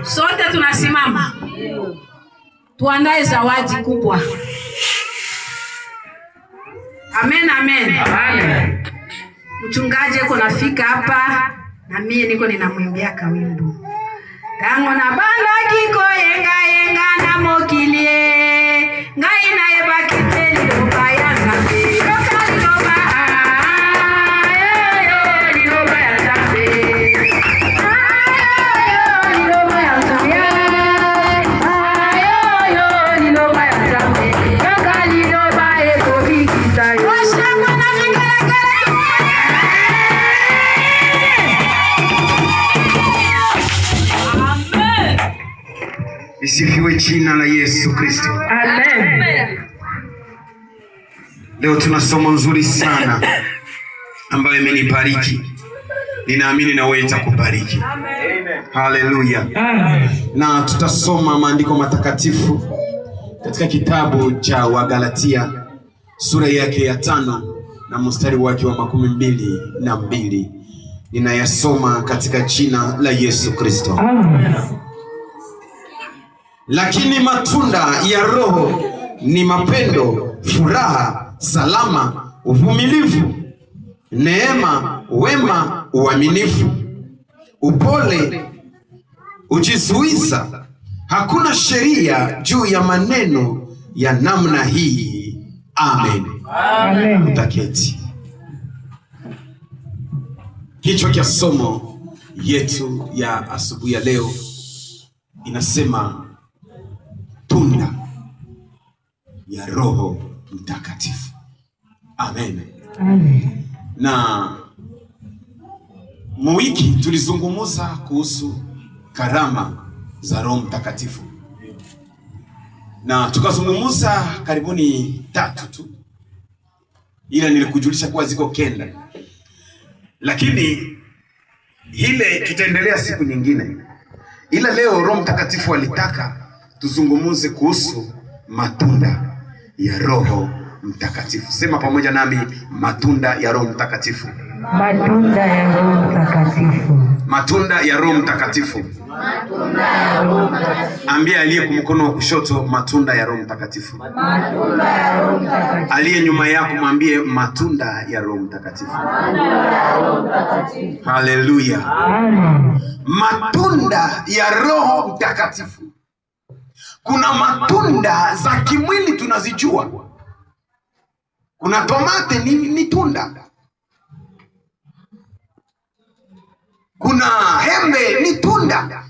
Sote tunasimama. Tuandae zawadi kubwa. Amen, amen. Amen. Mchungaji yuko nafika hapa na mimi niko ninamwimbia kawimbo. Tango na banda kiko yenga yenga na mokilie. Ngai na yeba kiteli obaya zambe. Yoka liloba liloba ya zambe. Liloba ya zambe. Liloba ya zambe. Yoka liloba eko bikita yo. Isifiwe jina la Yesu Kristo. Amen. Leo tuna somo nzuri sana ambayo imenibariki. Ninaamini na wewe itakubariki. Amen. Haleluya. Na tutasoma maandiko matakatifu katika kitabu cha Wagalatia sura yake ya 5 na mstari wake wa 22. Ninayasoma katika jina la Yesu Kristo. Amen. Lakini matunda ya Roho ni mapendo, furaha, salama, uvumilivu, neema, wema, uaminifu, upole, ujizuiza. Hakuna sheria juu ya maneno ya namna hii. Amen. Amen. Utaketi. Kichwa cha somo yetu ya asubuhi ya leo inasema tunda ya Roho Mtakatifu. Amen. Amen. Na mwiki tulizungumza kuhusu karama za Roho Mtakatifu. Na tukazungumza karibuni 3 tu. Ila nilikujulisha kuwa ziko 9. Lakini ile tutaendelea siku nyingine. Ila leo Roho Mtakatifu alitaka tuzungumuze kuhusu matunda ya Roho Mtakatifu. Sema pamoja nami, matunda ya Roho Mtakatifu. Matunda ya Roho Mtakatifu. Matunda ya Roho Mtakatifu. Matunda ya Roho Mtakatifu. Ambia aliye kumkono wa kushoto, matunda ya Roho Mtakatifu. Matunda ya Roho Mtakatifu. Aliye nyuma yako mwambie, matunda ya Roho Mtakatifu. Matunda ya Roho Mtakatifu. Haleluya. Amen. Matunda ya Roho Mtakatifu. Kuna matunda za kimwili tunazijua. Kuna tomate ni tunda. Kuna hembe ni tunda.